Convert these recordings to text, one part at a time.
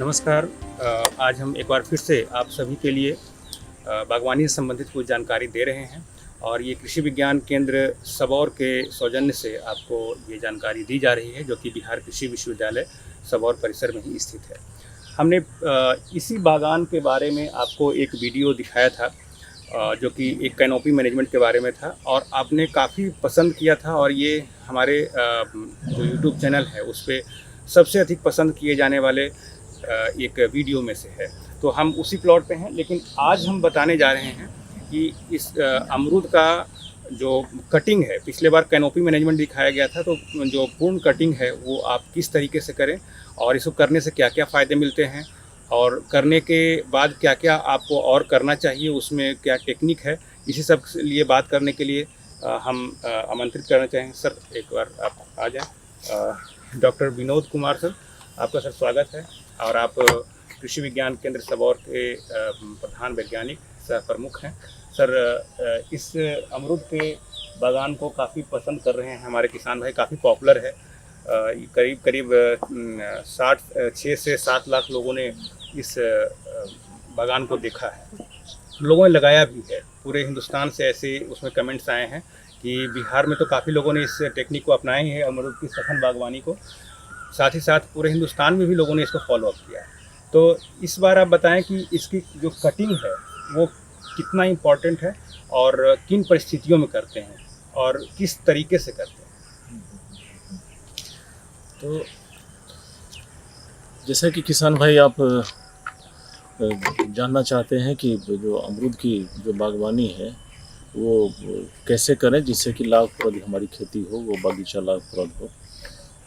नमस्कार। आज हम एक बार फिर से आप सभी के लिए बागवानी से संबंधित कुछ जानकारी दे रहे हैं और ये कृषि विज्ञान केंद्र सबौर के सौजन्य से आपको ये जानकारी दी जा रही है, जो कि बिहार कृषि विश्वविद्यालय सबौर परिसर में ही स्थित है। हमने इसी बागान के बारे में आपको एक वीडियो दिखाया था, जो कि एक कैनोपी मैनेजमेंट के बारे में था और आपने काफ़ी पसंद किया था और ये हमारे जो यूट्यूब चैनल है उस पर सबसे अधिक पसंद किए जाने वाले एक वीडियो में से है। तो हम उसी प्लॉट पे हैं, लेकिन आज हम बताने जा रहे हैं कि इस अमरूद का जो कटिंग है, पिछले बार कैनोपी मैनेजमेंट दिखाया गया था, तो जो पूर्ण कटिंग है वो आप किस तरीके से करें और इसको करने से क्या क्या फ़ायदे मिलते हैं और करने के बाद क्या क्या आपको और करना चाहिए, उसमें क्या टेक्निक है, इसी सब के लिए बात करने के लिए हम आमंत्रित करना चाहेंगे। सर, एक बार आप आ जाएं। डॉक्टर विनोद कुमार सर, आपका सर स्वागत है और आप कृषि विज्ञान केंद्र सबौर के प्रधान वैज्ञानिक सह प्रमुख हैं। सर, इस अमरूद के बागान को काफ़ी पसंद कर रहे हैं हमारे किसान भाई, काफ़ी पॉपुलर है। करीब 6 से 7 लाख लोगों ने इस बागान को देखा है, लोगों ने लगाया भी है। पूरे हिंदुस्तान से ऐसे उसमें कमेंट्स आए हैं कि बिहार में तो काफ़ी लोगों ने इस टेक्निक को अपनाए हैं, अमरूद की सघन बागवानी को, साथ ही साथ पूरे हिंदुस्तान में भी लोगों ने इसको फॉलो अप किया है। तो इस बार आप बताएं कि इसकी जो कटिंग है वो कितना इम्पोर्टेंट है और किन परिस्थितियों में करते हैं और किस तरीके से करते हैं। तो जैसा कि किसान भाई आप जानना चाहते हैं कि जो अमरूद की जो बागवानी है वो कैसे करें जिससे कि लाभप्रद हमारी खेती हो, वो बागीचा लाभप्रद हो।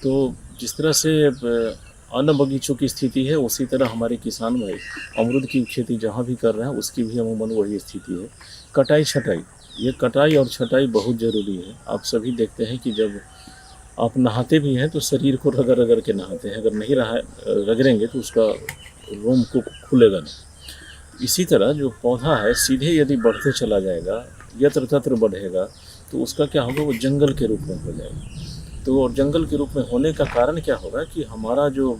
तो जिस तरह से अन्य बगीचों की स्थिति है उसी तरह हमारे किसान भाई अमरूद की खेती जहाँ भी कर रहे हैं उसकी भी अमूमन वही स्थिति है। कटाई छटाई, ये कटाई और छटाई बहुत ज़रूरी है। आप सभी देखते हैं कि जब आप नहाते भी हैं तो शरीर को रगड़ रगड़ के नहाते हैं, अगर नहीं रगड़ेंगे तो उसका रोम को खुलेगा नहीं। इसी तरह जो पौधा है सीधे यदि बढ़ते चला जाएगा, यत्र तत्र बढ़ेगा, तो उसका क्या होगा, वो जंगल के रूप में हो जाएगा। तो और जंगल के रूप में होने का कारण क्या होगा कि हमारा जो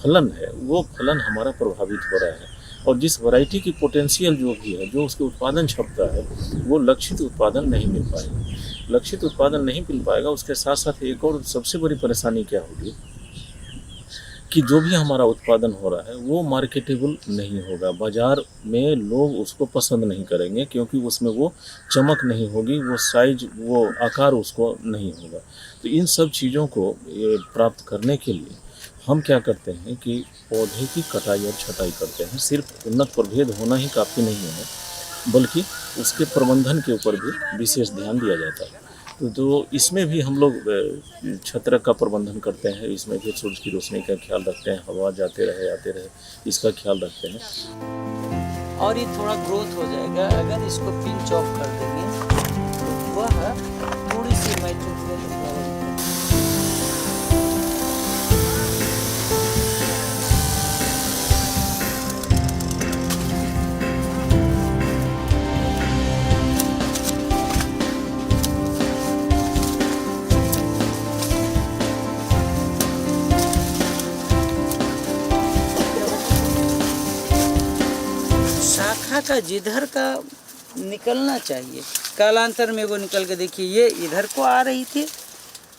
फलन है वो फलन हमारा प्रभावित हो रहा है और जिस वैरायटी की पोटेंशियल जो भी है, जो उसके उत्पादन क्षमता है, वो लक्षित उत्पादन नहीं मिल पाएगा। लक्षित उत्पादन नहीं मिल पाएगा, उसके साथ साथ एक और सबसे बड़ी परेशानी क्या होगी कि जो भी हमारा उत्पादन हो रहा है वो मार्केटेबल नहीं होगा। बाज़ार में लोग उसको पसंद नहीं करेंगे क्योंकि उसमें वो चमक नहीं होगी, वो साइज, वो आकार उसको नहीं होगा। तो इन सब चीज़ों को प्राप्त करने के लिए हम क्या करते हैं कि पौधे की कटाई और छटाई करते हैं। सिर्फ उन्नत प्रभेद होना ही काफ़ी नहीं है, बल्कि उसके प्रबंधन के ऊपर भी विशेष ध्यान दिया जाता है। तो इसमें भी हम लोग छत्रक का प्रबंधन करते हैं, इसमें भी सूरज की रोशनी का ख्याल रखते हैं, हवा जाते रहे आते रहे इसका ख्याल रखते हैं। और ये थोड़ा ग्रोथ हो जाएगा अगर इसको पिंच ऑफ कर देंगे तो वह थोड़ी सी माइक्रोफिल का जिधर का निकलना चाहिए, कालांतर में वो निकल के देखिए, ये इधर को आ रही थी,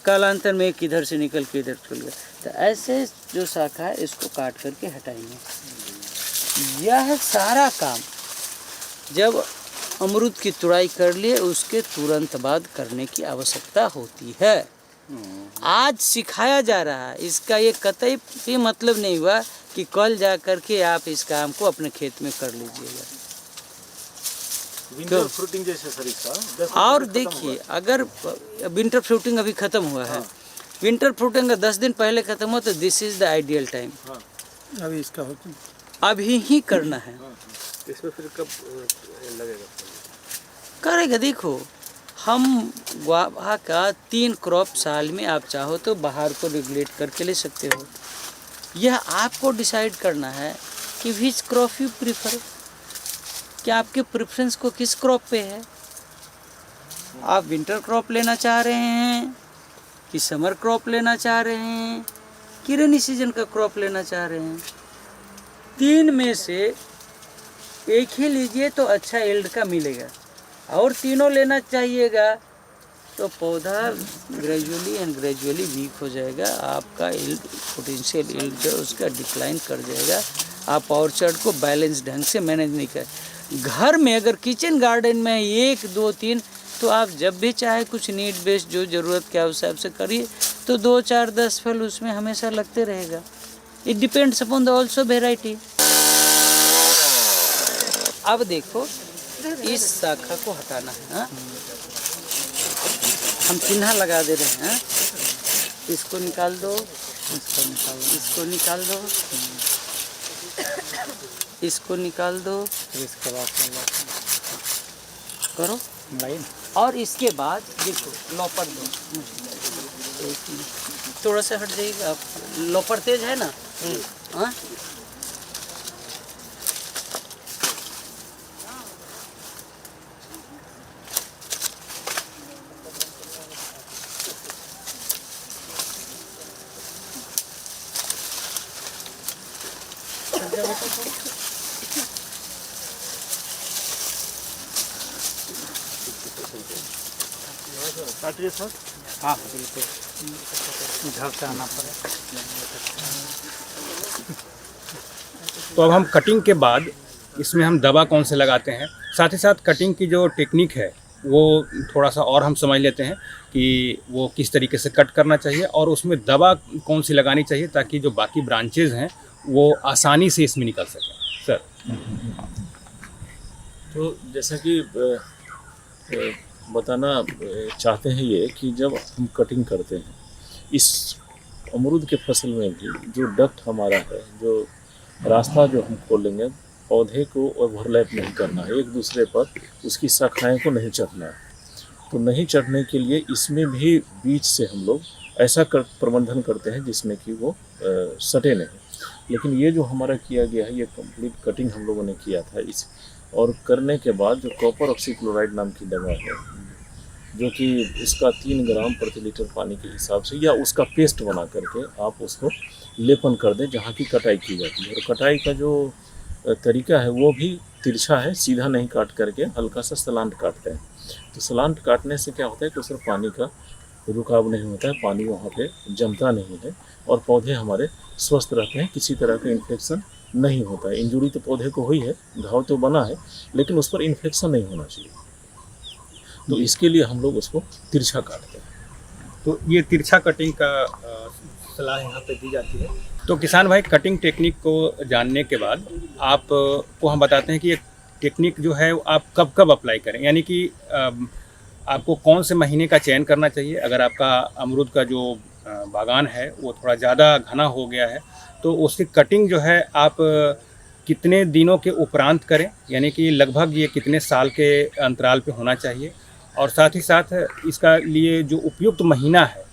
कालांतर में एक इधर से निकल के इधर चल गया। तो ऐसे जो शाखा है इसको काट करके हटाएंगे। यह सारा काम जब अमरूद की तुड़ाई कर लिए उसके तुरंत बाद करने की आवश्यकता होती है। आज सिखाया जा रहा है, इसका ये कतई भी मतलब नहीं हुआ कि कल जा करके आप इस काम को अपने खेत में कर लीजिएगा। विंटर फ्रूटिंग जैसे सर इसका और देखिए, अगर विंटर फ्रूटिंग अभी ख़त्म हुआ है, विंटर फ्रूटिंग 10 दिन पहले ख़त्म हो तो this is the ideal time. अभी इसका अभी ही करना है। इसमें फिर कब लगेगा? करेगा, देखो हम गुआवा का 3 क्रॉप साल में आप चाहो तो बाहर को रेगुलेट करके ले सकते हो। यह आपको डिसाइड करना है कि विच क्रॉप यू प्रीफर, कि आपके प्रेफरेंस को किस क्रॉप पे है। आप विंटर क्रॉप लेना चाह रहे हैं कि समर क्रॉप लेना चाह रहे हैं कि रेनी सीजन का क्रॉप लेना चाह रहे हैं। 3 में से एक ही लीजिए तो अच्छा यील्ड का मिलेगा, और तीनों लेना चाहिएगा तो पौधा ग्रेजुअली वीक हो जाएगा, आपका यील्ड पोटेंशियल यील्ड जो उसका डिक्लाइन कर जाएगा। आप ऑर्चर्ड को बैलेंस ढंग से मैनेज नहीं कर। घर में अगर किचन गार्डन में 1 2 3 तो आप जब भी चाहे कुछ नीड बेस्ड जो ज़रूरत के हिसाब से करिए तो 2 4 10 फल उसमें हमेशा लगते रहेगा। It depends upon the also variety. अब देखो इस शाखा को हटाना है, हाँ? हम चिन्ह लगा दे रहे हैं, इसको निकाल दो, इसको निकाल दो, इसको निकाल दो, इसके बाद करो लाइन, और इसके बाद देखो लॉपर दो, थोड़ा सा हट जाइएगा, लॉपर तेज है ना, हाँ? काटिए सर। हाँ बिल्कुल, घर से आना पड़ेगा। तो अब हम कटिंग के बाद इसमें हम दवा कौन से लगाते हैं, साथ ही साथ कटिंग की जो टेक्निक है वो थोड़ा सा और हम समझ लेते हैं कि वो किस तरीके से कट करना चाहिए और उसमें दवा कौन सी लगानी चाहिए ताकि जो बाकी ब्रांचेज हैं वो आसानी से इसमें निकल सकें। सर, तो जैसा कि बताना चाहते हैं ये कि जब हम कटिंग करते हैं इस अमरूद के फसल में भी जो डक्ट हमारा है, जो रास्ता जो हम खोलेंगे, पौधे को ओवरलैप नहीं करना है, एक दूसरे पर उसकी शाखाएं को नहीं चढ़ना है। तो नहीं चढ़ने के लिए इसमें भी बीच से हम लोग ऐसा प्रबंधन करते हैं जिसमें कि वो सटे नहीं। लेकिन ये जो हमारा किया गया है, ये कंप्लीट कटिंग हम लोगों ने किया था इस, और करने के बाद जो कॉपर ऑक्सीक्लोराइड नाम की दवा है, जो कि इसका 3 ग्राम प्रति लीटर पानी के हिसाब से या उसका पेस्ट बना करके आप उसको लेपन कर दें जहाँ की कटाई की जाती है। और कटाई का जो तरीका है वो भी तिरछा है, सीधा नहीं काट करके हल्का सा सलांट काटते हैं। तो सलांट काटने से क्या होता है कि उसमें पानी का रुकाव नहीं होता है, पानी वहाँ पे जमता नहीं है और पौधे हमारे स्वस्थ रहते हैं, किसी तरह का इन्फेक्शन नहीं होता है। इंजुरी तो पौधे को हुई है, घाव तो बना है, लेकिन उस पर इन्फेक्शन नहीं होना चाहिए। तो इसके लिए हम लोग उसको तिरछा काटते हैं। तो ये तिरछा कटिंग का सलाह यहाँ पे दी जाती है। तो किसान भाई, कटिंग टेक्निक को जानने के बाद आप को हम बताते हैं कि ये टेक्निक जो है आप कब कब अप्लाई करें, यानी कि आपको कौन से महीने का चयन करना चाहिए। अगर आपका अमरूद का जो बागान है वो थोड़ा ज़्यादा घना हो गया है तो उसकी कटिंग जो है आप कितने दिनों के उपरांत करें, यानी कि लगभग ये कितने साल के अंतराल पे होना चाहिए, और साथ ही साथ इसका लिए जो उपयुक्त महीना है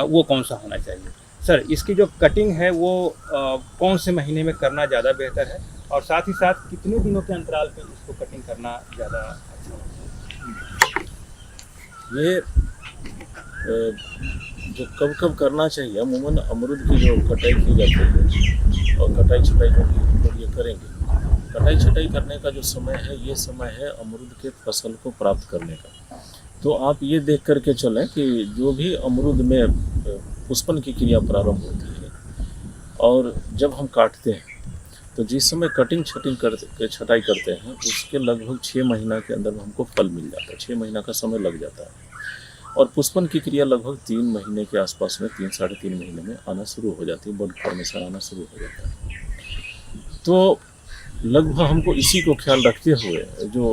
वो कौन सा होना चाहिए। सर, इसकी जो कटिंग है वो कौन से महीने में करना ज़्यादा बेहतर है, और साथ ही साथ कितने दिनों के अंतराल पे इसको कटिंग करना ज़्यादा अच्छा है। ये जो कब कब करना चाहिए, अमूमन अमरूद की जो कटाई की जाती है और कटाई छटाई जो हम लोग ये करेंगे, कटाई छटाई करने का जो समय है ये समय है अमरूद के फसल को प्राप्त करने का। तो आप ये देख करके चलें कि जो भी अमरूद में पुष्पन की क्रिया प्रारंभ होती है और जब हम काटते हैं तो जिस समय कटिंग छटाई करते हैं उसके लगभग 6 महीना के अंदर हमको फल मिल जाता है। 6 महीना का समय लग जाता है और पुष्पन की क्रिया लगभग 3 महीने के आसपास में, 3 साढ़े 3 महीने में आना शुरू हो जाती है, बड फॉर्मेशन आना शुरू हो जाता है। तो लगभग हमको इसी को ख्याल रखते हुए जो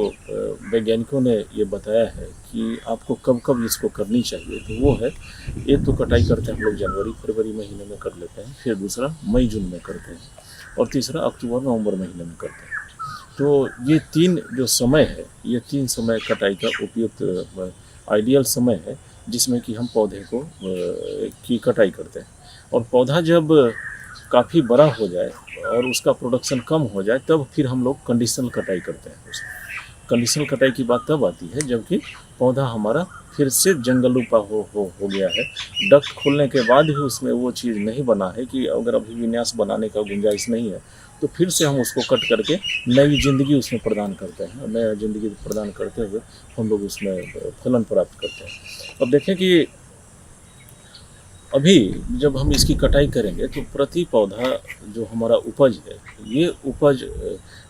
वैज्ञानिकों ने ये बताया है कि आपको कब कब इसको करनी चाहिए, तो वो है, एक तो कटाई करते हैं हम लोग जनवरी फरवरी महीने में कर लेते हैं, फिर दूसरा मई जून में करते हैं, और तीसरा अक्टूबर नवंबर महीने में करते हैं। तो ये 3 जो समय है, ये 3 समय कटाई का उपयुक्त आइडियल समय है जिसमें कि हम पौधे को की कटाई करते हैं। और पौधा जब काफ़ी बड़ा हो जाए और उसका प्रोडक्शन कम हो जाए तब फिर हम लोग कंडीशनल कटाई करते हैं। उसमें कंडीशनल कटाई की बात तब आती है जबकि पौधा हमारा फिर से जंगल रूपा हो गया है, डक्ट खोलने के बाद भी उसमें वो चीज़ नहीं बना है कि अगर अभी विन्यास बनाने का गुंजाइश नहीं है तो फिर से हम उसको कट करके नई ज़िंदगी उसमें प्रदान करते हैं, और नया ज़िंदगी प्रदान करते हुए हम लोग उसमें फलन प्राप्त करते हैं। अब देखें कि अभी जब हम इसकी कटाई करेंगे तो प्रति पौधा जो हमारा उपज है, ये उपज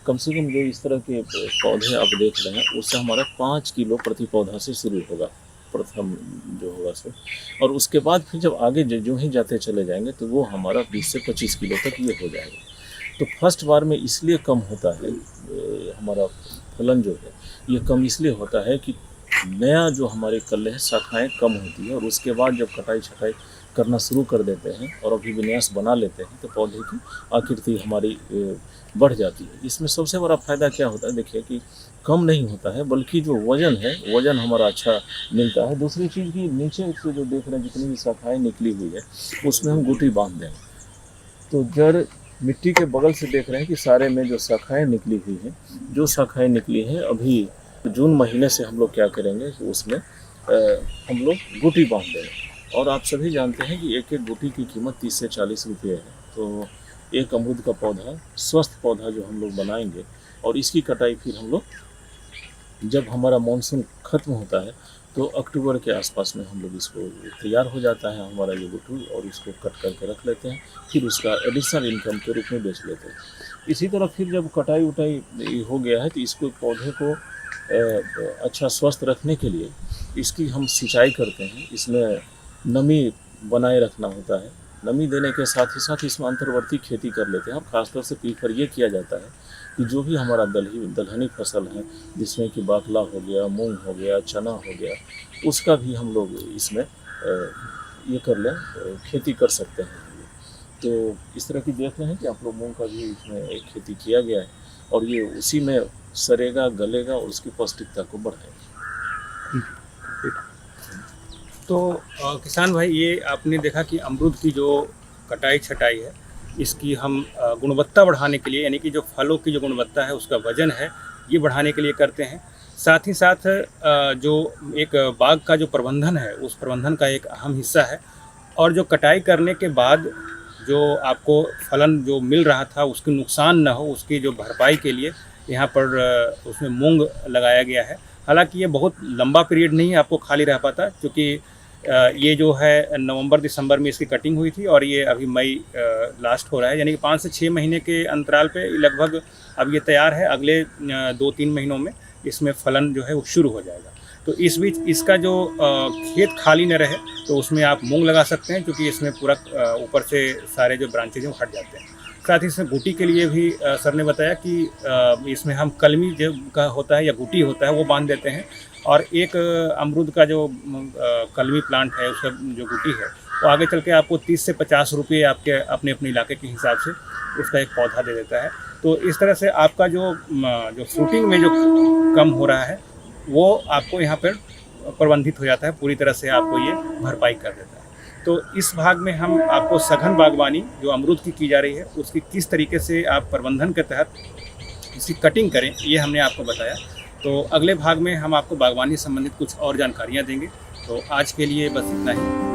कम से कम जो इस तरह के पौधे आप देख रहे हैं उससे हमारा 5 किलो प्रति पौधा से शुरू होगा, प्रथम जो होगा सो, और उसके बाद फिर जब आगे जो ही जाते चले जाएंगे तो वो हमारा 20 से 25 किलो तक ये हो जाएगा। तो फर्स्ट बार में इसलिए कम होता है हमारा फलन जो है, ये कम इसलिए होता है कि नया जो हमारे कल्ले हैं शाखाएँ कम होती है, और उसके बाद जब कटाई छटाई करना शुरू कर देते हैं और अभिविन्यास बना लेते हैं तो पौधे की आकृति हमारी बढ़ जाती है। इसमें सबसे बड़ा फ़ायदा क्या होता है, देखिए कि कम नहीं होता है बल्कि जो वज़न है वज़न हमारा अच्छा मिलता है। दूसरी चीज़ की नीचे से जो देख रहे हैं जितनी भी शाखाएँ निकली हुई है उसमें हम गुटी बांध दें, तो जड़ मिट्टी के बगल से देख रहे हैं कि सारे में जो शाखाएँ निकली हुई हैं, जो शाखाएँ निकली हैं अभी जून महीने से हम लोग क्या करेंगे कि उसमें हम लोग गुटी बांध दें। और आप सभी जानते हैं कि एक एक गुटी की कीमत 30 से 40 रुपये है। तो एक अमरूद का पौधा, स्वस्थ पौधा जो हम लोग बनाएंगे, और इसकी कटाई फिर हम लोग जब हमारा मानसून ख़त्म होता है तो अक्टूबर के आसपास में हम लोग इसको तैयार हो जाता है हमारा ये गुटू, और इसको कट करके रख लेते हैं, फिर उसका एडिशनल इनकम के रूप में बेच लेते हैं। इसी तरह फिर जब कटाई उटाई हो गया है तो इसको पौधे को अच्छा स्वस्थ रखने के लिए इसकी हम सिंचाई करते हैं। इसमें नमी बनाए रखना होता है, नमी देने के साथ ही साथ इसमें अंतर्वर्ती खेती कर लेते हैं। और ख़ासतौर से पीकर ये किया जाता है कि जो भी हमारा दलहनी फसल है, जिसमें कि बाकला हो गया, मूंग हो गया, चना हो गया, उसका भी हम लोग इसमें ये कर लें, खेती कर सकते हैं। तो इस तरह की देख रहे हैं कि आप लोग मूंग का भी इसमें एक खेती किया गया है, और ये उसी में सरेगा, गलेगा और उसकी पौष्टिकता को बढ़ाएगा। तो किसान भाई, ये आपने देखा कि अमरूद की जो कटाई छटाई है, इसकी हम गुणवत्ता बढ़ाने के लिए, यानी कि जो फलों की जो गुणवत्ता है, उसका वजन है, ये बढ़ाने के लिए करते हैं। साथ ही साथ जो एक बाग का जो प्रबंधन है, उस प्रबंधन का एक अहम हिस्सा है। और जो कटाई करने के बाद जो आपको फलन जो मिल रहा था उसकी नुकसान न हो, उसकी जो भरपाई के लिए यहाँ पर उसमें मूंग लगाया गया है। हालांकि ये बहुत लंबा पीरियड नहीं आपको खाली रह पाता, क्योंकि ये जो है नवंबर दिसंबर में इसकी कटिंग हुई थी और ये अभी मई लास्ट हो रहा है, यानी कि 5 से 6 महीने के अंतराल पे लगभग अब ये तैयार है। अगले 2-3 महीनों में इसमें फलन जो है वो शुरू हो जाएगा। तो इस बीच इसका जो खेत खाली न रहे तो उसमें आप मूंग लगा सकते हैं, क्योंकि इसमें पूरा ऊपर से सारे जो ब्रांचेज हैं हट जाते हैं। साथ ही इसमें गुटी के लिए भी सर ने बताया कि इसमें हम कलमी जो का होता है या गुटी होता है वो बांध देते हैं, और एक अमरूद का जो कलमी प्लांट है उसका जो गुटी है वो आगे चल के आपको 30 से 50 रुपये आपके अपने अपने इलाके के हिसाब से उसका एक पौधा दे देता है। तो इस तरह से आपका जो फ्रूटिंग में जो कम हो रहा है वो आपको यहाँ पर प्रबंधित हो जाता है, पूरी तरह से आपको ये भरपाई कर देता है। तो इस भाग में हम आपको सघन बागवानी जो अमरूद की जा रही है उसकी किस तरीके से आप प्रबंधन के तहत इसकी कटिंग करें, ये हमने आपको बताया। तो अगले भाग में हम आपको बागवानी संबंधित कुछ और जानकारियाँ देंगे। तो आज के लिए बस इतना ही।